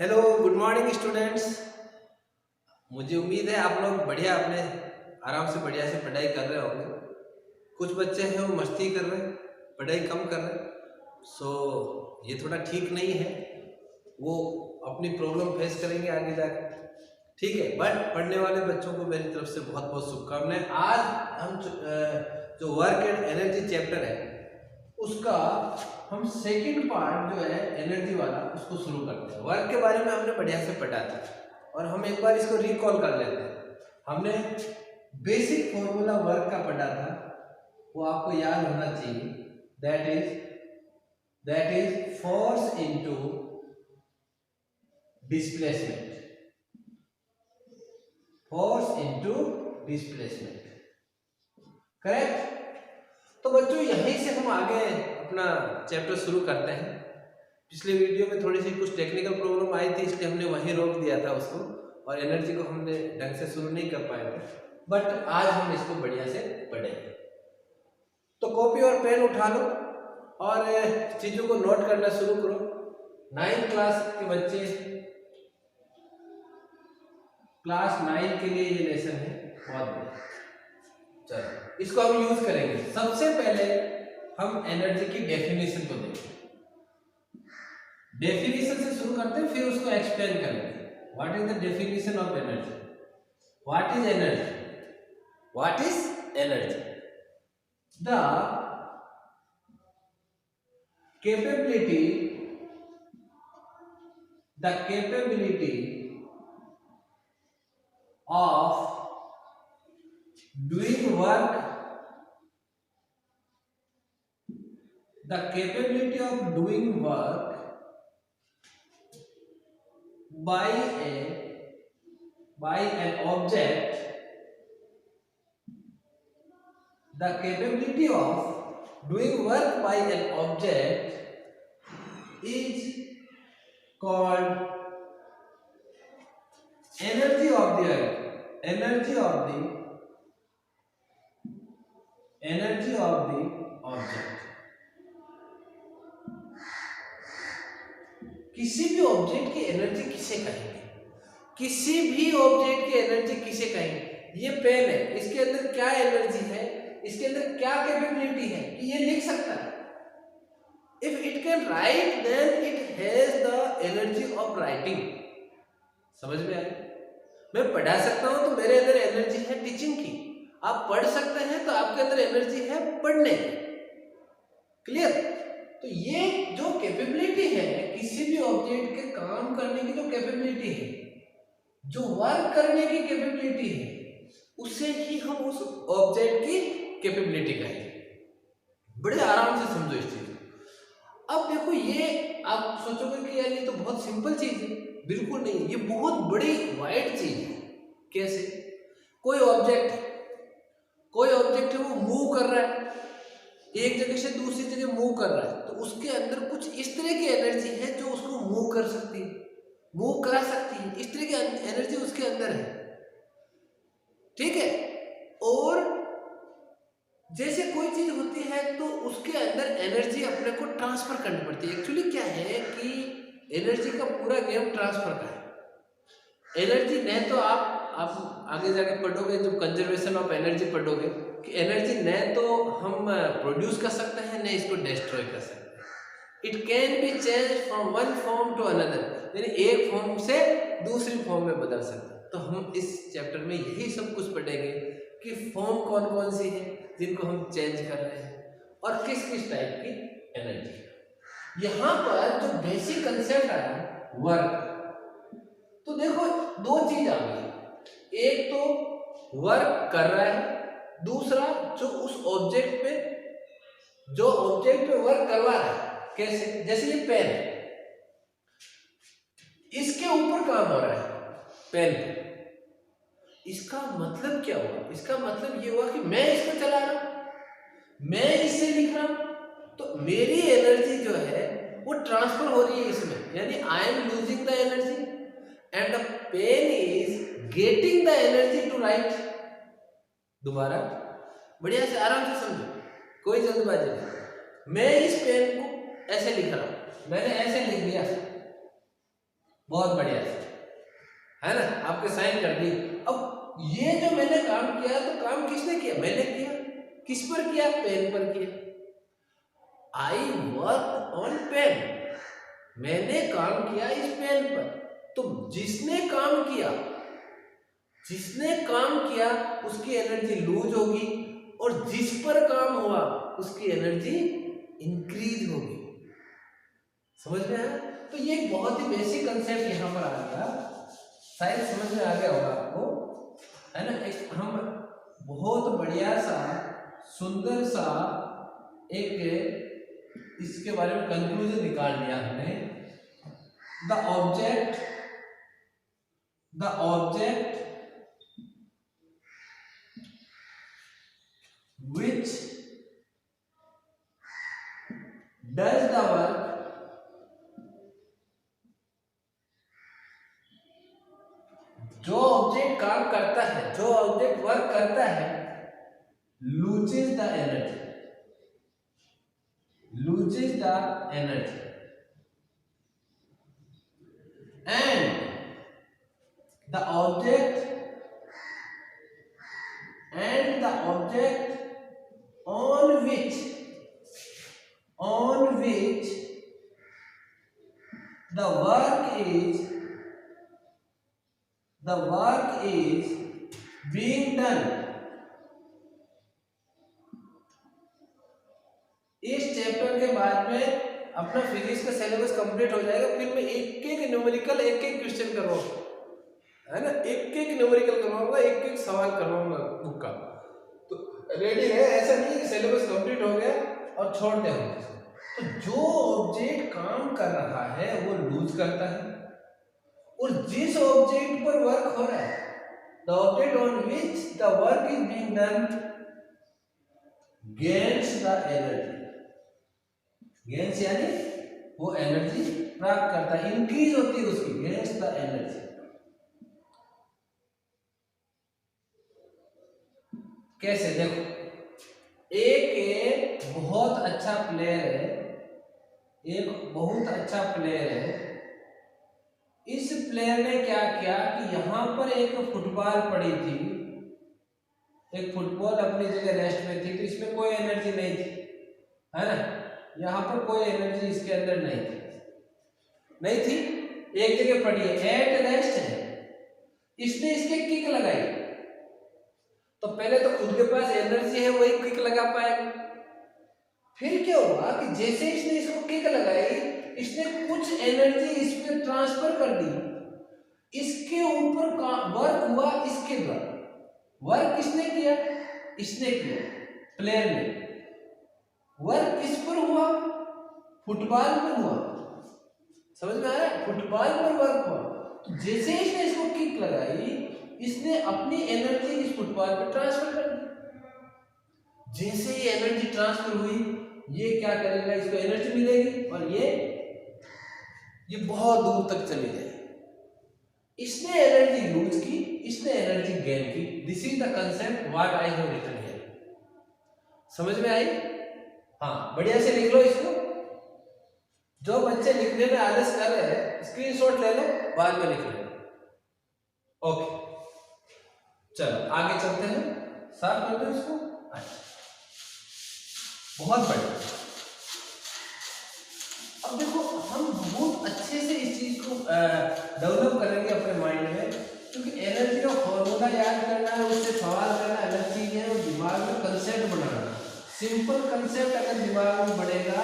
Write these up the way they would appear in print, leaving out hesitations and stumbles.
Hello good morning students. मुझे उम्मीद है आप लोग बढ़िया अपने आराम से बढ़िया से पढ़ाई कर रहे होंगे। कुछ बच्चे हैं वो मस्ती कर रहे हैं, पढ़ाई कम कर रहे हैं। ये थोड़ा ठीक नहीं है, वो अपनी प्रॉब्लम फेस करेंगे आगे जाकर। ठीक है, बट पढ़ने वाले बच्चों को मेरी तरफ से बहुत बहुत शुभकामनाएं। आज हम जो वर्क एंड एनर्जी चैप्टर है उसका हम सेकंड पार्ट जो है एनर्जी वाला उसको शुरू करते हैं। वर्क के बारे में हमने बढ़िया से पढ़ा था और हम एक बार इसको रिकॉल कर लेते हैं। हमने बेसिक फॉर्मूला वर्क का पढ़ा था, वो आपको याद होना चाहिए। That is force into displacement. Force into displacement, correct. तो बच्चों यहीं से हम आगे अपना चैप्टर शुरू करते हैं। पिछले वीडियो में थोड़ी सी कुछ टेक्निकल प्रॉब्लम आई थी, इसलिए हमने वहीं रोक दिया था उसको और एनर्जी को हमने ढंग से शुरू नहीं कर पाए थे। बट आज हम इसको बढ़िया से पढ़ेंगे। तो कॉपी और पेन उठा लो और चीजों को नोट करना शुरू करो। 9th क्लास के बच्चे, क्लास 9 के लिए ये लेसन है, बहुत बढ़िया। चलो इसको हम यूज करेंगे। सबसे पहले हम एनर्जी की डेफिनेशन को देखें। डेफिनेशन से शुरू करते हैं, फिर उसको एक्सप्लेन करेंगे। What is the definition of energy? What is energy? What is energy? The capability of doing work, the capability of doing work by an object, the capability of doing work by an object is called energy of the object। किसी भी object की energy किसे कहेंगे? किसी भी object की energy किसे कहेंगे? ये पेन है, इसके अंदर क्या एनर्जी है, इसके अंदर क्या कैपेबिलिटी है कि ये लिख सकता है? If it can write then it has the energy of writing. समझ में आया? मैं पढ़ा सकता हूं तो मेरे अंदर एनर्जी है टीचिंग की। आप पढ़ सकते हैं तो आपके अंदर एनर्जी है पढ़ने की। क्लियर? तो ये जो कैपेबिलिटी है, किसी भी ऑब्जेक्ट के काम करने की जो कैपेबिलिटी है, जो वर्क करने की कैपेबिलिटी है, उसे ही हम उस ऑब्जेक्ट की कैपेबिलिटी कहेंगे। बड़े आराम से समझो इस चीज को। अब देखो, ये आप सोचोगे कि यार ये तो बहुत सिंपल चीज है। बिल्कुल नहीं, ये बहुत बड़ी वाइड चीज है। कैसे? कोई ऑब्जेक्ट है, वो मूव कर रहा है, एक जगह से दूसरी जगह मूव कर रहा है, तो उसके अंदर कुछ इस तरह की एनर्जी है जो उसको मूव कर सकती है, मूव करा सकती है। इस तरह की एनर्जी उसके अंदर है, ठीक है। और जैसे कोई चीज होती है तो उसके अंदर एनर्जी अपने को ट्रांसफर करनी पड़ती है। एक्चुअली क्या है कि एनर्जी का पूरा गेम ट्रांसफर का है। एनर्जी न तो आप आगे जाके पढ़ोगे, जब कंजर्वेशन ऑफ एनर्जी पढ़ोगे, कि एनर्जी न तो हम प्रोड्यूस कर सकते हैं, न इसको डिस्ट्रॉय कर सकते हैं। It can be change from one form to another, यानी एक फॉर्म से दूसरी फॉर्म में बदल सकते हैं। तो हम इस चैप्टर में यही सब कुछ पढ़ेंगे कि फॉर्म कौन कौन सी है जिनको हम चेंज कर रहे हैं और किस किस टाइप की एनर्जी। यहां पर जो बेसिक कंसेप्ट आया वर्क, तो देखो दो चीज आ गई। एक तो वर्क कर रहा है, दूसरा जो उस ऑब्जेक्ट पे वर्क करवा रहा है। कैसे? जैसे ये पेन है, इसके ऊपर काम हो रहा है पेन पे। इसका मतलब क्या हुआ? इसका मतलब ये हुआ कि मैं इसको चला रहा हूं, मैं इससे लिख रहा हूं, तो मेरी एनर्जी जो है वो ट्रांसफर हो रही है इसमें, यानी I am losing the energy and the pen is getting the energy to write. दोबारा बढ़िया से आराम से समझो, कोई जल्दबाजी नहीं। मैं इस पेन को ऐसे लिख रहा हूं, मैंने ऐसे लिख दिया, बहुत बढ़िया है ना, आपके साइन कर दी। अब ये जो मैंने काम किया, तो काम किसने किया? मैंने किया। किस पर किया? पेन पर किया। आई वर्क ऑन पेन, मैंने काम किया इस पेन पर। तो जिसने काम किया उसकी एनर्जी लूज होगी, और जिस पर काम हुआ उसकी एनर्जी इंक्रीज होगी। समझ में आया? तो ये एक बहुत ही बेसिक कंसेप्ट यहां पर आ गया, शायद समझ में आ गया होगा आपको, है ना। एक हम बहुत बढ़िया सा सुंदर सा एक इसके बारे में कंक्लूजन निकाल लिया हमने। The object which does the work जो ऑब्जेक्ट काम करता है, जो ऑब्जेक्ट वर्क करता है, loses the energy and the object on which the work is being done। इस चैप्टर के बाद में अपना फिजिक्स का सिलेबस कंप्लीट हो जाएगा। फिर मैं एक न्यूमेरिकल क्वेश्चन करवाऊंगा, है ना, एक न्यूमेरिकल करवाऊंगा, एक सवाल करवाऊंगा बुक का। तो रेडी है, ऐसा नहीं कि सिलेबस कंप्लीट हो गया और छोड़ दे। तो जो ऑब्जेक्ट काम कर रहा है वो लूज करता है, और जिस ऑब्जेक्ट पर वर्क हो रहा है, the object on which the work is being done gains the energy. Gains यानी वो एनर्जी प्राप्त करता है, इंक्रीज होती है उसकी, गेन्स द एनर्जी। कैसे? देखो, एक बहुत अच्छा प्लेयर है, इस प्लेयर ने क्या किया कि यहां पर एक फुटबॉल पड़ी थी, एक फुटबॉल अपनी जगह रेस्ट में थी, तो इसमें कोई एनर्जी नहीं थी, है ना। यहां पर कोई एनर्जी इसके अंदर नहीं थी, एक जगह पड़ी है, एट रेस्ट है। इसने इसके किक लगाई, तो पहले तो खुद के पास एनर्जी है, वही किक लगा पाएगा। फिर क्या हुआ कि जैसे इसने इसको किक लगाई, इसने कुछ एनर्जी इसमें ट्रांसफर कर दी, इसके ऊपर वर्क हुआ, इसके द्वारा। वर्क किसने किया? इसने किया, प्लेयर ने। वर्क किस पर हुआ? फुटबॉल पर हुआ। समझ में आ रहा है? फुटबॉल पर वर्क हुआ। तो जैसे इसने इसको किक लगाई, इसने अपनी एनर्जी इस फुटबॉल पर ट्रांसफर कर दी। जैसे ही एनर्जी ट्रांसफर हुई, ये क्या करेगा? इसको एनर्जी मिलेगी, और ये बहुत दूर तक चली जाएगी। इसने एनर्जी लूज की, इसने एनर्जी गेन की। This is the concept what I have written here. समझ में आई? हाँ, बढ़िया से लिख लो इसको। जो बच्चे लिखने में आलस कर रहे हैं, स्क्रीनशॉट ले लो, बाद में लिख लो। ओके, चलो आगे चलते हैं। साफ कर दो इसको। अच्छा, बहुत बढ़िया। अब देखो, हम बहुत अच्छे से इस चीज को डेवलप करेंगे अपने माइंड में, क्योंकि एनर्जी का फॉर्मूला याद करना है, उससे सवाल करना अलग चीज है, और दिमाग में कंसेप्ट बनाना। सिंपल कंसेप्ट अगर दिमाग में बढ़ेगा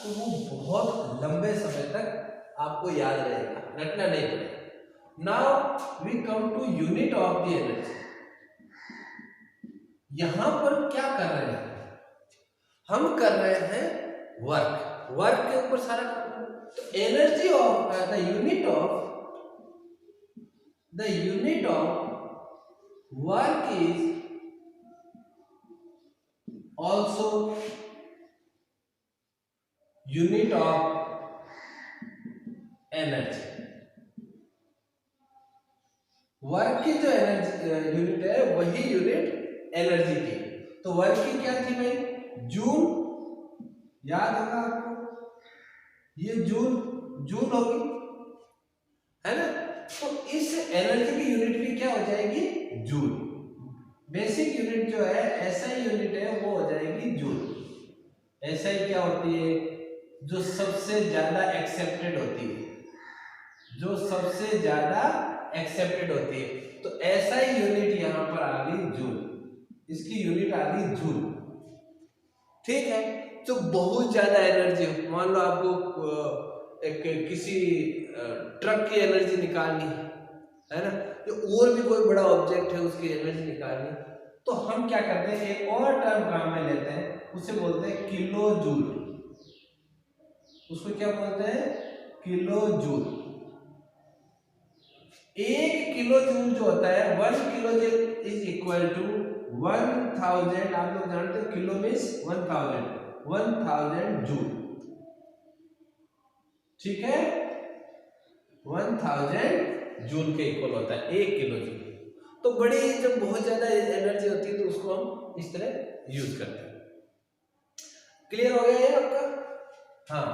तो वो बहुत लंबे समय तक आपको याद रहेगा, रटना नहीं पड़ेगा। Now we come to unit of the energy. यहां पर क्या कर रहे हैं? हम कर रहे हैं वर्क के ऊपर सारा काम। तो energy of the unit of work is also unit of energy। Work की जो एनर्जी यूनिट है, वही यूनिट एनर्जी की। तो वर्क की क्या थी भाई? जूल, याद होगा आपको, ये जूल होगी। है ना। तो इस एनर्जी की यूनिट भी क्या हो जाएगी, जूल। बेसिक यूनिट जो है एसआई यूनिट है वो हो जाएगी जूल। एसआई क्या होती है, जो सबसे ज्यादा एक्सेप्टेड होती है, जो सबसे ज्यादा एक्सेप्टेड होती है। तो एसआई यूनिट यहां पर आ गई जूल, इसकी यूनिट आ गई जूल। ठीक है, तो बहुत ज्यादा एनर्जी हो, मान लो आपको एक किसी ट्रक की एनर्जी निकालनी है ना, जो और भी कोई बड़ा ऑब्जेक्ट है उसकी एनर्जी निकालनी, तो हम क्या करते हैं, एक और टर्म काम में लेते हैं, उसे बोलते हैं किलो जूल। उसको क्या बोलते हैं, किलो जूल। एक किलो जूल जो होता है, 1 kilo joule is equal to 1000, आप लोग जानते हो किलो मीन्स 1000 जूल। ठीक है, 1000 जूल के इक्वल होता है 1 किलो जूल। तो बड़ी जब बहुत ज्यादा एनर्जी होती है तो उसको हम इस तरह यूज करते हैं। क्लियर हो गया ये आपका? हाँ,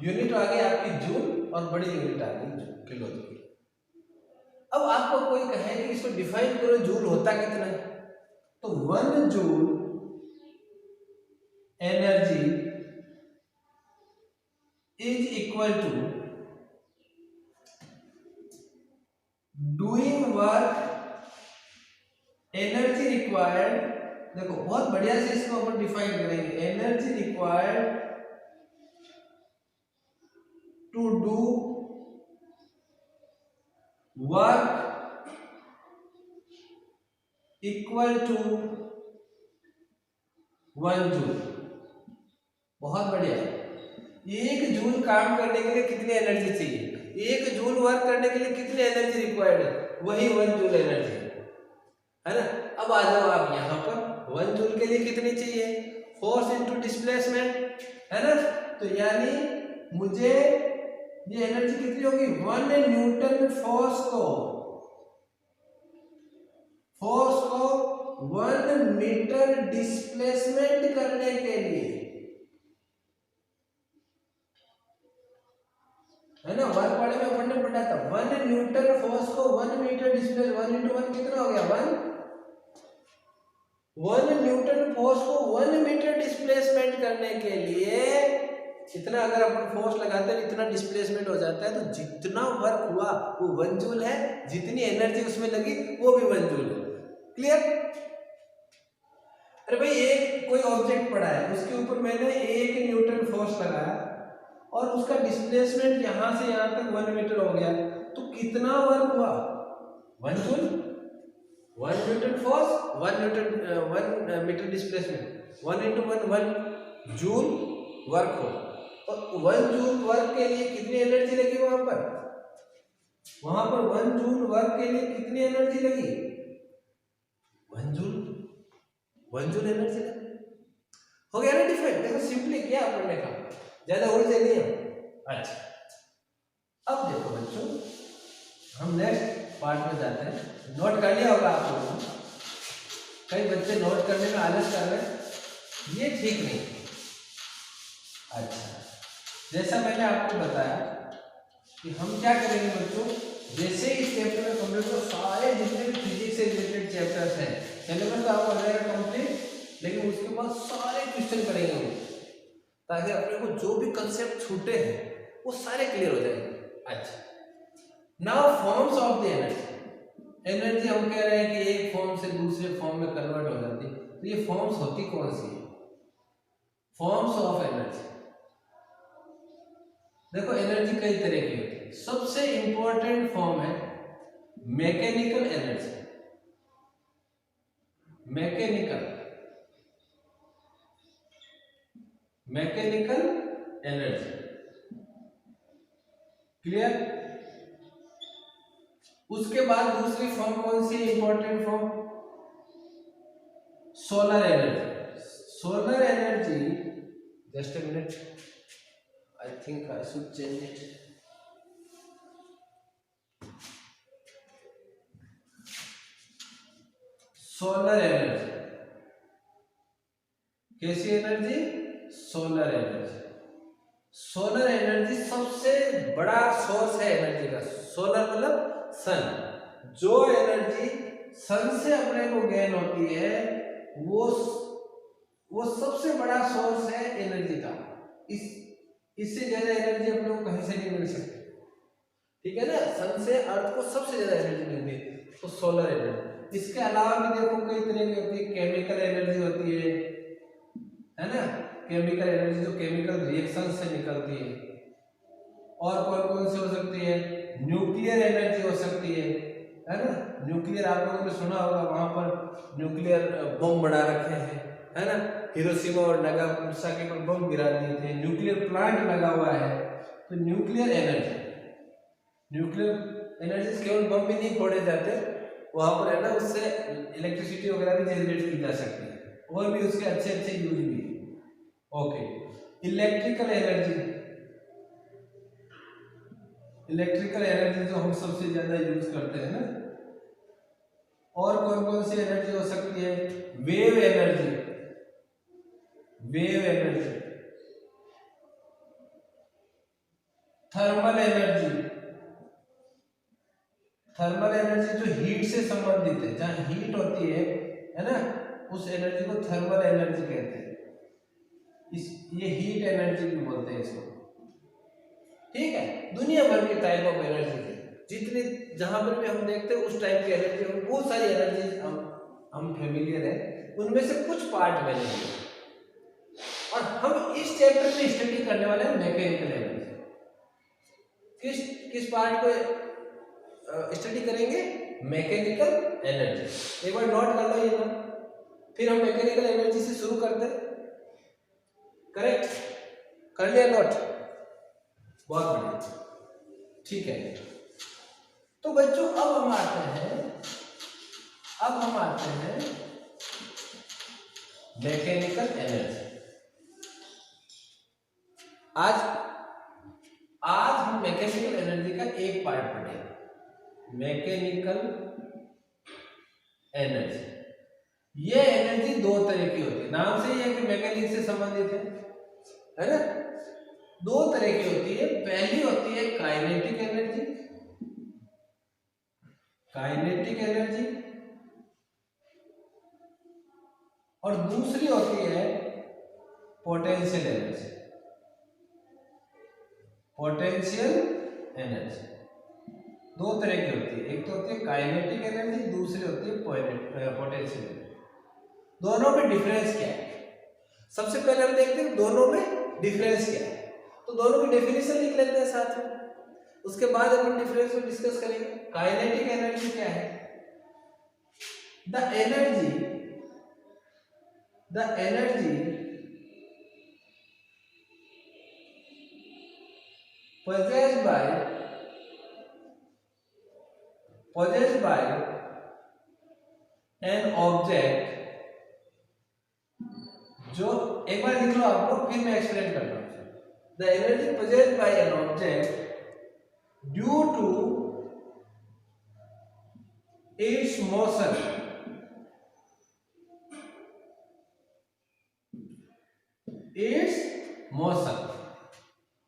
यूनिट आ गई आपकी जूल और बड़ी यूनिट आ गई किलो जूल। अब आपको कोई कहे कि इसको डिफाइन करो, जूल होता कितना है, तो 1 joule energy is equal to doing work energy required. देखो बहुत बढ़िया से इसको अपन डिफाइन करेंगे, energy required to do work equal to 1 joule. बहुत बढ़िया। 1 जूल काम करने के लिए कितनी एनर्जी चाहिए, 1 जूल वर्क करने के लिए कितनी एनर्जी रिक्वायर्ड है, वही 1 जूल एनर्जी है ना। अब आ जाओ आप यहाँ पर, 1 जूल के लिए कितनी चाहिए, फोर्स इनटू डिस्प्लेसमेंट, है ना। तो यानी मुझे ये एनर्जी कितनी होगी, 1 न्यूटन फोर्स को 1 मीटर डिस्प्लेसमेंट करने के लिए, है ना। वर्क वाले में अपन ने पढ़ा था 1 न्यूटन फोर्स को 1 मीटर डिस्प्लेस, 1 इंटू 1 कितना हो गया, 1 न्यूटन फोर्स को 1 मीटर डिस्प्लेसमेंट करने के लिए इतना अगर अपन फोर्स लगाते हैं इतना डिस्प्लेसमेंट हो जाता है, तो जितना वर्क हुआ वो 1 जूल है, जितनी एनर्जी उसमें लगी वो भी 1 जूल है। क्लियर? अरे भाई एक कोई ऑब्जेक्ट पड़ा है, उसके ऊपर मैंने 1 न्यूटन फोर्स लगाया और उसका डिस्प्लेसमेंट यहां से यहां तक 1 मीटर हो गया, तो कितना वर्क हुआ, 1 joule. 1 newton force, 1 metre displacement, 1 into 1 joule work हो। और 1 जूल वर्क के लिए कितनी एनर्जी लगी वहां पर, 1 जूल वर्क के लिए कितनी एनर्जी लगी, 1 जूल एनर्जी लगी। हो गया ना डिफरेंट। देखो सिंपली क्या पढ़ने का, ज्यादा उलझे नहीं हो। अच्छा, अब देखो बच्चों, हम नेक्स्ट पार्ट में जाते हैं। नोट कर लिया होगा आप लोगों ने, कई बच्चे नोट करने में आलस कर रहे हैं, ये ठीक नहीं। अच्छा, जैसा मैंने आपको बताया कि हम क्या करेंगे बच्चों, जैसे इस चैप्टर में कंप्लीट हो, सारे जितने भी फिजिक्स से रिलेटेड चैप्टर्स हैं, सिलेबस तो आपका हो जाएगा कंप्लीट, लेकिन उसके बाद सारे क्वेश्चन करेंगे हम, ताकि अपने को जो भी कंसेप्ट छूटे हैं वो सारे क्लियर हो जाएंगे। अच्छा, now forms of the energy. Energy हम कह रहे हैं कि एक फॉर्म से दूसरे फॉर्म में कन्वर्ट हो जाती है, तो ये फॉर्म्स होती कौन सी है, फॉर्म्स ऑफ एनर्जी। देखो एनर्जी कई तरह की होती है, सबसे इंपॉर्टेंट फॉर्म है mechanical energy. Mechanical energy, clear. उसके बाद दूसरी फॉर्म कौन सी important form, solar energy. Solar energy, just a minute, I think I should change it. Solar energy, कैसी energy, solar energy. Solar energy सबसे बड़ा सोर्स है एनर्जी का, सोलर मतलब सन। जो एनर्जी सन से अपने को गेन होती है वो सबसे बड़ा सोर्स है एनर्जी का। इससे ज्यादा एनर्जी अपने को कहीं से नहीं मिल सकती, ठीक है ना। सन से अर्थ को सबसे ज्यादा एनर्जी मिलती है तो सोलर एनर्जी। इसके अलावा भी देखो कई तरह की होती है, केमिकल एनर्जी होती है ना, केमिकल एनर्जी जो केमिकल रिएक्शन से निकलती है। और कौन कौन सी हो सकती है, न्यूक्लियर एनर्जी हो सकती है ना। न्यूक्लियर आप लोगों ने सुना होगा, वहां पर न्यूक्लियर बम बना रखे हैं, है ना। हिरोशिमा और नागासाकी पर बम गिरा दिए थे, न्यूक्लियर प्लांट लगा हुआ है। तो न्यूक्लियर एनर्जी से केवल बम भी नहीं फोड़े जाते, वहां पर है ना, उससे इलेक्ट्रिसिटी वगैरह भी जनरेट की जा सकती है, और भी उसके अच्छे अच्छे यूज भी है। ओके, इलेक्ट्रिकल एनर्जी जो हम सबसे ज्यादा यूज करते हैं ना। और कौन कौन सी एनर्जी हो सकती है, वेव एनर्जी, थर्मल एनर्जी जो हीट से संबंधित है, जहां हीट होती है ना, उस एनर्जी को थर्मल एनर्जी कहते हैं। ये हीट एनर्जी भी बोलते हैं इसको, ठीक है। दुनिया भर के टाइप ऑफ एनर्जी है, जितने जहां पर भी हम देखते हैं उस टाइप की एनर्जी, बहुत सारी एनर्जी हम फेमिलियर है, उनमें से कुछ पार्ट मैंने लिया। और हम इस चैप्टर में स्टडी करने वाले हैं मैकेनिकल एनर्जी। किस पार्ट को स्टडी करेंगे, मैकेनिकल एनर्जी। एक बार नोट कर लो ये ना, फिर हम मैकेनिकल एनर्जी से शुरू करते हैं। करेक्ट, कर लिया नोट, बहुत बढ़िया, ठीक है। तो बच्चों अब हम आते हैं मैकेनिकल एनर्जी। आज हम मैकेनिकल एनर्जी का एक पार्ट पढ़ेंगे, मैकेनिकल एनर्जी। ये एनर्जी दो तरह की होती है, नाम से ही है कि मैकेनिक से संबंधित है ना। दो तरह की होती है, पहली होती है काइनेटिक एनर्जी, और दूसरी होती है पोटेंशियल एनर्जी। दो तरह की होती है, एक तो होती है काइनेटिक एनर्जी, दूसरी होती है पोटेंशियल एनर्जी। दोनों में डिफरेंस क्या है, सबसे पहले हम देखते हैं दोनों में डिफरेंस क्या है। तो दोनों की डेफिनेशन लिख लेते हैं साथ में, उसके बाद अपन डिफरेंस को डिस्कस करेंगे। काइनेटिक एनर्जी क्या है, the energy possessed by an object, जो एक बार लिख लो आपको, फिर मैं एक्सप्लेन करता हूं। The energy possessed by an object due to its motion,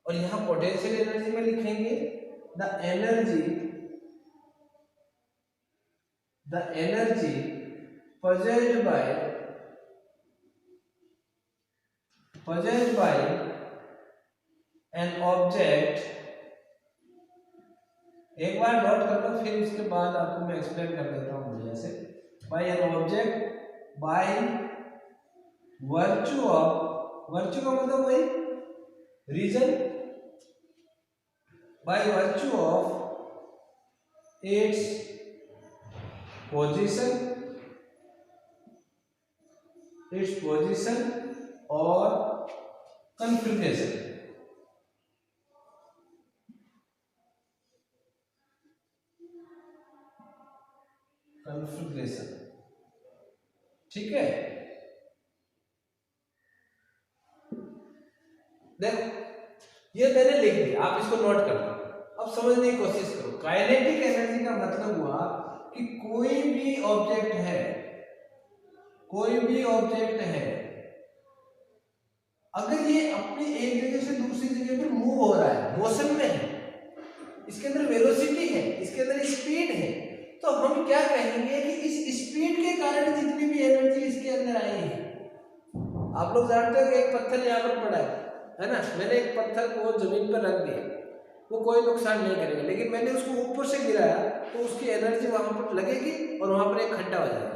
और यहां पोटेंशियल एनर्जी में लिखेंगे the energy possessed by an object। एक बार नोट कर लो, फिर उसके बाद आपको मैं एक्सप्लेन कर देता हूं बढ़िया से। By an object, by virtue का मतलब वही reason, by virtue of its position or configuration। ठीक है, देखो ये मैंने लिख दिया, आप इसको नोट कर लो। अब समझने की कोशिश करो। काइनेटिक एनर्जी का मतलब हुआ कि कोई भी ऑब्जेक्ट है, अगर ये अपनी एक जगह से दूसरी जगह पर मूव हो रहा है, मोशन में है, इसके अंदर वेलोसिटी है, क्या कहेंगे कि इस स्पीड के कारण जितनी भी एनर्जी इसके अंदर आई है, आप लोग जानते हो कि एक पत्थर यहाँ पर पड़ा है ना, मैंने एक पत्थर को जमीन पर रख दिया, वो कोई नुकसान नहीं करेगा, लेकिन मैंने उसको ऊपर से गिराया तो उसकी एनर्जी वहां पर लगेगी और वहां पर एक खड्डा हो जाएगा।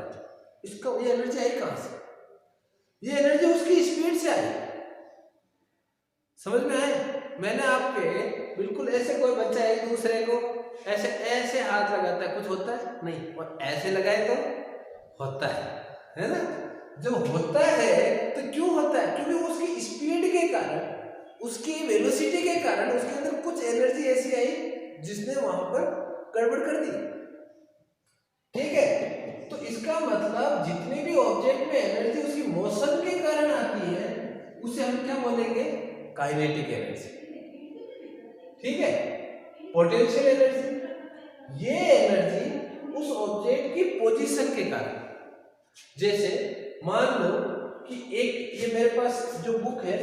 इसका ये एनर्जी आई कहां से? ये एनर्जी उसकी स्पीड से आई। समझ में आए? मैंने आपके बिल्कुल ऐसे कोई बच्चा एक दूसरे को ऐसे ऐसे हाथ लगाता है, कुछ होता है नहीं, और ऐसे लगाए तो होता है ना? जब होता है तो क्यों होता है? क्योंकि उसकी स्पीड के कारण, उसकी वेलोसिटी के कारण उसके अंदर कुछ एनर्जी ऐसी आई जिसने वहां पर गड़बड़ कर दी। ठीक है, तो इसका मतलब जितने भी ऑब्जेक्ट में एनर्जी उसकी मोशन के कारण आती है उसे हम क्या बोलेंगे? Kinetic energy. ठीक है, पोटेंशियल एनर्जी ये एनर्जी उस ऑब्जेक्ट की पोजीशन के कारण, जैसे मान लो कि एक ये मेरे पास जो बुक है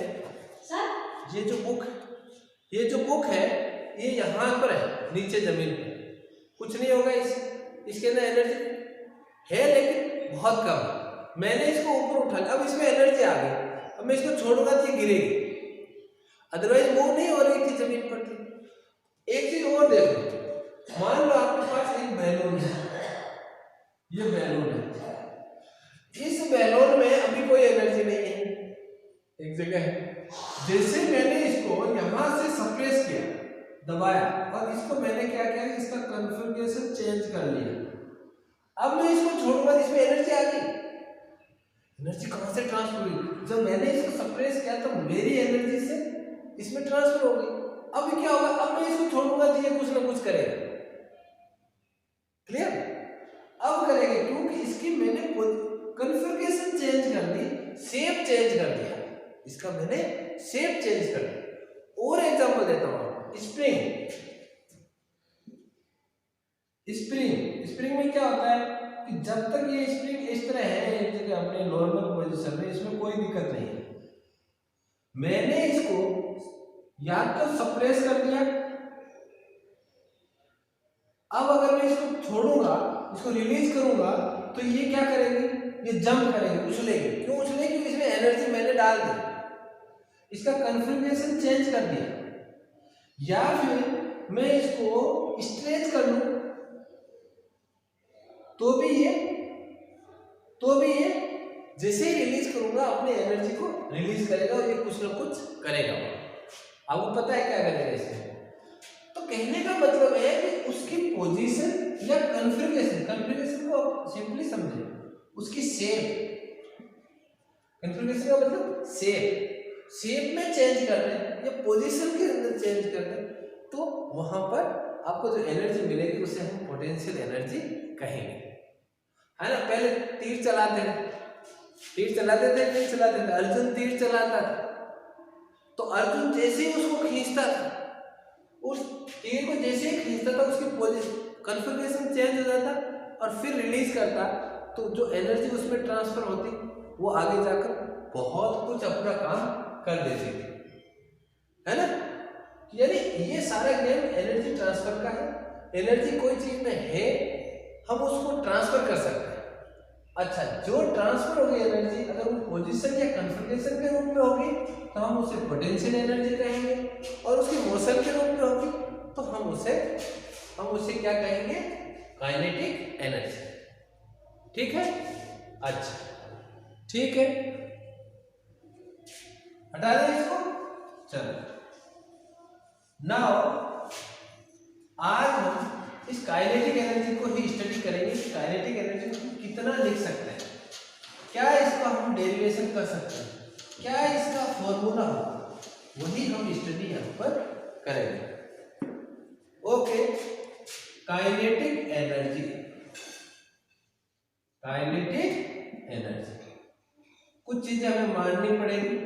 सर, ये जो बुक है ये यहाँ पर है नीचे जमीन पर, कुछ नहीं होगा इसके अंदर एनर्जी है लेकिन बहुत कम। मैंने इसको ऊपर उठा लिया, अब इसमें एनर्जी आ गई, अब मैं इसको छोड़ूंगा तो ये गिरेगी, अदरवाइज मूव नहीं हो रही थी जमीन पर थी। एक चीज और देख लो, मान लो आपके पास एक बैलून है, ये बैलून है, इस बैलून में अभी कोई एनर्जी नहीं है, एक जगह है, जैसे मैंने इसको यहां से सप्रेस किया, दबाया, और इसको मैंने क्या किया, इसका कॉन्फ़िगरेशन चेंज कर लिया, अब मैं इसको छोड़ूंगा तो इसमें एनर्जी आ गई। एनर्जी कहां से ट्रांसफर हुई? जब मैंने इसको सप्रेस किया तो मेरी एनर्जी से इसमें ट्रांसफर हो गई। अब क्या होगा? अब मैं इसको छोड़ूंगा तो ये कुछ ना कुछ करेगा। क्लियर? अब करेगा क्योंकि इसकी मैंने कॉन्फ़िगरेशन चेंज कर दी, शेप चेंज कर दिया, इसका मैंने शेप चेंज कर दिया। और एग्जांपल देता हूं, स्प्रिंग में क्या होता है कि जब तक ये स्प्रिंग इस तरह है एक जगह अपने नॉर्मल पोजीशन में, इसमें कोई दिक्कत नहीं है। मैंने इसको या तो सप्रेस कर दिया, अब अगर मैं इसको छोड़ूंगा, इसको रिलीज करूंगा तो ये क्या करेगी? ये जंप करेगी, उछलेगी। क्यों उछलेगी? क्योंकि इसमें एनर्जी मैंने डाल दी, इसका कॉन्फ़िगरेशन चेंज कर दिया। या फिर मैं इसको स्ट्रेच कर लूं तो भी ये जैसे ही रिलीज करूंगा अपनी एनर्जी को रिलीज करेगा और ये कुछ ना कुछ करेगा। आपको पता है क्या करेगा इसमें? तो कहने का मतलब है कि उसकी पोजीशन या कॉन्फ़िगरेशन को आप सिंपली समझे, उसकी शेप, कॉन्फ़िगरेशन का मतलब शेप में चेंज कर रहे हैं या पोजीशन के अंदर चेंज कर रहे हैं, तो वहां पर आपको जो एनर्जी मिलेगी उसे हम पोटेंशियल एनर्जी कहेंगे, है ना? पहले तीर चलाते थे, नहीं चलाते थे, अर्जुन तीर चलाता था, तो अर्जुन जैसे ही उसको खींचता था, उस तीर को जैसे ही खींचता था उसकी कॉन्फ़िगरेशन चेंज हो जाता और फिर रिलीज करता, तो जो एनर्जी उसमें ट्रांसफर होती वो आगे जाकर बहुत कुछ अपना काम कर देती थी, है ना? यानी ये सारा गेम एनर्जी ट्रांसफर का है। एनर्जी कोई चीज में है, हम उसको ट्रांसफर कर सकते हैं। अच्छा, जो ट्रांसफर होगी एनर्जी अगर वो पोजीशन या कॉन्फ़िगरेशन के रूप में होगी तो हम उसे पोटेंशियल एनर्जी कहेंगे, और उसकी मोशन के रूप में होगी तो हम उसे क्या कहेंगे? Kinetic energy. ठीक है? अच्छा, ठीक है, हटा दें इसको। चलो, नाउ आज हम इस काइनेटिक एनर्जी को ही स्टडी करेंगे। काइनेटिक एनर्जी को कितना लिख सकते हैं, क्या इसका हम डेरिवेशन कर सकते हैं, क्या इसका फॉर्मूला होगा, वही हम स्टडी यहाँ पर करेंगे। ओके, काइनेटिक एनर्जी कुछ चीजें हमें माननी पड़ेगी।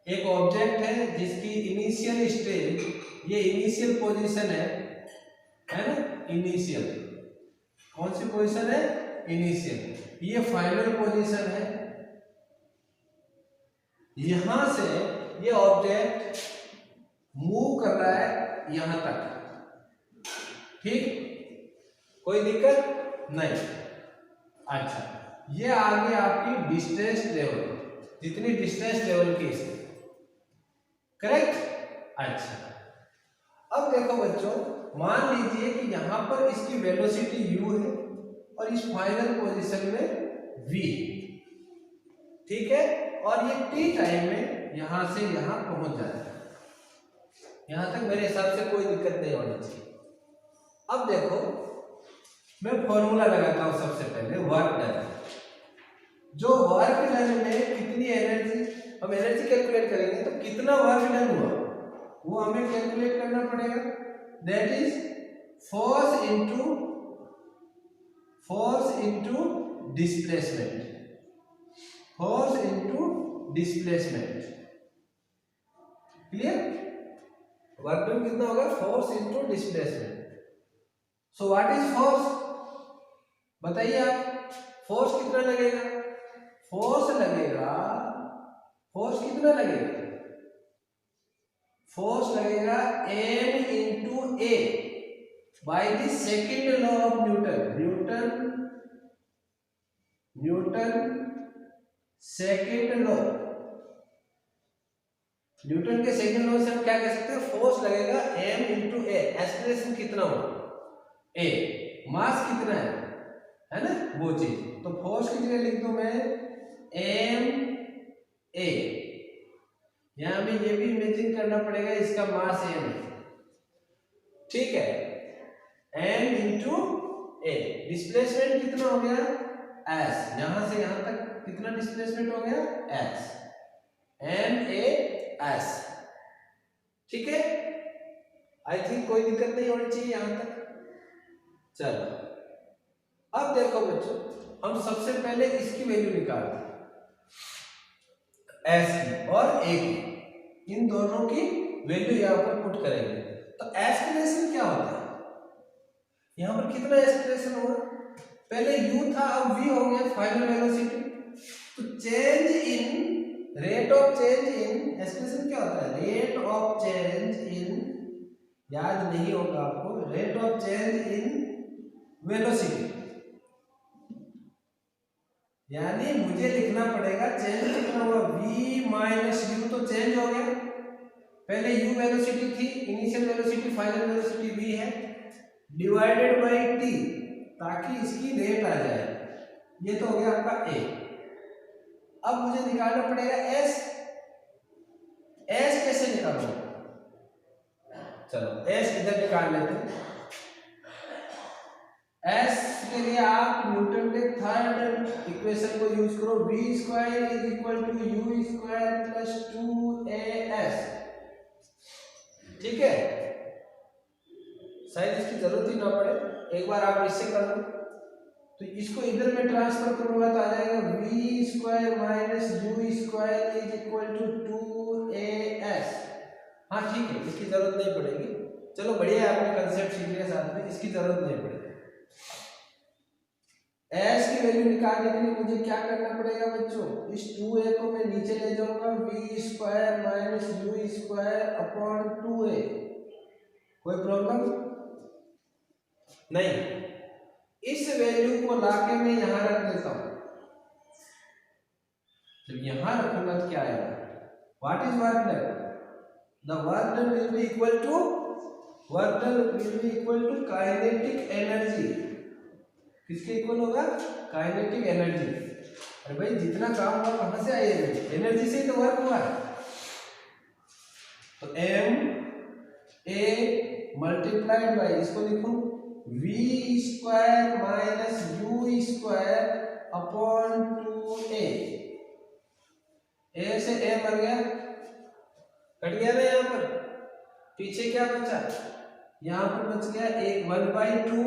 एक ऑब्जेक्ट है जिसकी इनिशियल स्टेज, ये इनिशियल पोजीशन है ना? इनिशियल कौन सी पोजीशन है? इनिशियल। ये फाइनल पोजीशन है। यहां से ये ऑब्जेक्ट मूव कर रहा है यहां तक, ठीक? कोई दिक्कत? नहीं। अच्छा, ये आ गई आपकी डिस्टेंस लेवल, जितनी डिस्टेंस लेवल की इसकी, करेक्ट। अच्छा, अब देखो बच्चों, मान लीजिए कि यहां पर इसकी वेलोसिटी u है और इस फाइनल पोजीशन में v, ठीक है, और ये t टाइम में यहां से यहां पहुंच जाएगा। यहां तक मेरे हिसाब से कोई दिक्कत नहीं होनी चाहिए। अब देखो, मैं फॉर्मूला लगाता हूं सबसे पहले, वर्क डन। जो वर्क डन में कितनी एनर्जी, हम एनर्जी कैलकुलेट करेंगे तो कितना वर्क डन हुआ वो हमें कैलकुलेट करना पड़ेगा। That is force into displacement, force into displacement. Clear? Work done कितना होगा? Force into displacement. So what is force? बताइए आप, फोर्स कितना लगेगा? फोर्स कितना लगेगा? फोर्स लगेगा m into a by the second law of Newton second law. Newton के सेकेंड लॉ से हम क्या कह सकते हैं? फोर्स लगेगा m इंटू a। एक्सेलरेशन कितना होगा? a। मास कितना है ना, वो चीज। तो फोर्स की जगह लिख दूं मैं m a। यहां में ये भी इमेजिन करना पड़ेगा, इसका मास m है, ठीक है, m इंटू a। डिस्प्लेसमेंट कितना हो गया? s। यहां से यहां तक कितना डिस्प्लेसमेंट हो गया? s, m a s। ठीक है, आई थिंक कोई दिक्कत नहीं होनी चाहिए यहां तक। चलो, अब देखो बच्चों, हम सबसे पहले इसकी वैल्यू निकालते हैं, s की और a की, इन दोनों की वैल्यू यहां पर पुट करेंगे। तो एक्सलेशन क्या होता है? यहां पर कितना एक्सलेशन होगा? पहले u था, अब v हो गया फाइनल वेलोसिटी। तो change in rate of change in, expression क्या होता है? रेट ऑफ चेंज इन, याद नहीं होगा आपको, rate of change in velocity. यानी मुझे लिखना पड़ेगा चेंज कितना हुआ? v minus u। तो चेंज हो गया, पहले u वेलोसिटी थी, initial velocity final velocity v है, डिवाइडेड बाय t, ताकि इसकी रेट आ जाए। ये तो हो गया आपका a। अब मुझे निकालना पड़ेगा s। s कैसे निकालूंगा? चलो s इधर निकाल लेते हैं। s के लिए आप न्यूटन के थर्ड इक्वेशन को यूज करो, v square is equal to u square plus 2as। ठीक है, शायद इसकी जरूरत ही ना पड़े, एक बार आप इससे कर लो। तो इसको इधर में ट्रांसफर करूंगा तो आ जाएगा v square minus u square is equal to 2as। हाँ ठीक है, इसकी जरूरत नहीं पड़ेगी। चलो बढ़िया है, आपने कंसेप्ट सीख लिया साथ में, इसकी जरूरत नहीं पड़ेगी। s की वैल्यू निकालने के लिए मुझे क्या करना पड़ेगा बच्चों? इस 2a को मैं नीचे ले जाऊंगा, v square minus u square upon 2a। कोई प्रॉब्लम नहीं। इस वैल्यू को लाके मैं यहां रख देता हूं। जब यहां रखूंगा तो क्या आएगा? What is work done? The work done will be equal to kinetic energy. किसके इक्वल होगा? Kinetic energy. अरे भाई, जितना काम हुआ कहां से आई है? एनर्जी से ही तो वर्क हुआ है। तो m a मल्टीप्लाइड बाय, इसको लिखूं v square minus u square upon 2a। a से a मर गया, कट गया ना, यहाँ पर पीछे क्या बचा? यहाँ पर बच गया एक 1/2,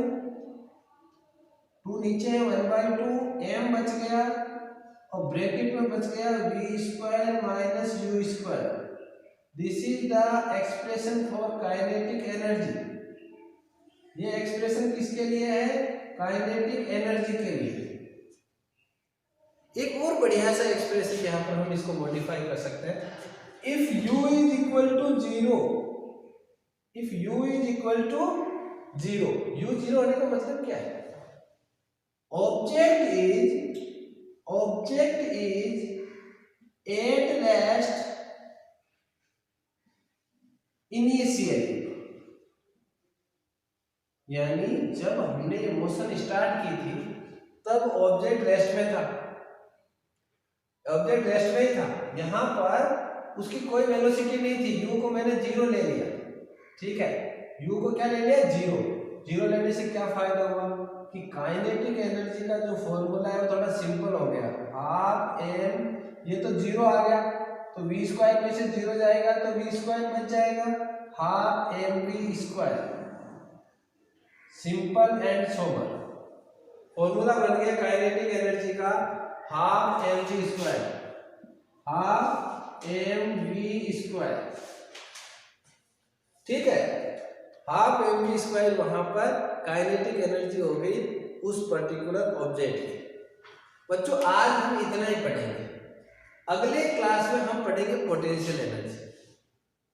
2 नीचे है, 1/2 m बच गया, और ब्रैकेट में बच गया v square minus u square. This is the expression for kinetic energy. ये एक्सप्रेशन किसके लिए है? काइनेटिक एनर्जी के लिए। एक और बढ़िया सा एक्सप्रेशन यहाँ पर हम इसको मॉडिफाई कर सकते हैं। If u is equal to 0, if u is equal to 0, u 0 होने का मतलब क्या है? object is at rest initially, यानी जब हमने ये मोशन स्टार्ट की थी तब ऑब्जेक्ट रेस्ट में था, ऑब्जेक्ट रेस्ट में ही था। यहां पर उसकी कोई वेलोसिटी नहीं थी, u को मैंने 0 ले लिया, ठीक है, u को क्या ले लिया 0। 0 लेने से क्या फायदा हुआ कि काइनेटिक एनर्जी का जो फॉर्मूला है वो थोड़ा सिंपल हो गया। हाफ m, ये तो 0 आ गया तो v स्क्वायर में से 0 जाएगा तो v स्क्वायर बच जाएगा half mv square. Simple and sober formula बन गया काइनेटिक एनर्जी का, half mg square, half mv square, ठीक है। हाफ mv स्क्वायर वहां पर काइनेटिक एनर्जी हो गई उस पर्टिकुलर ऑब्जेक्ट की। बच्चों आज हम इतना ही पढ़ेंगे, अगले क्लास में हम पढ़ेंगे पोटेंशियल एनर्जी,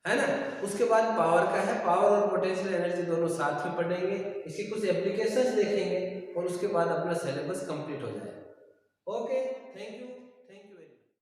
है ना। उसके बाद पावर का है, पावर और पोटेंशियल एनर्जी दोनों साथ में पढ़ेंगे, इसकी कुछ एप्लीकेशंस देखेंगे और उसके बाद अपना सिलेबस कंप्लीट हो जाएगा। ओके।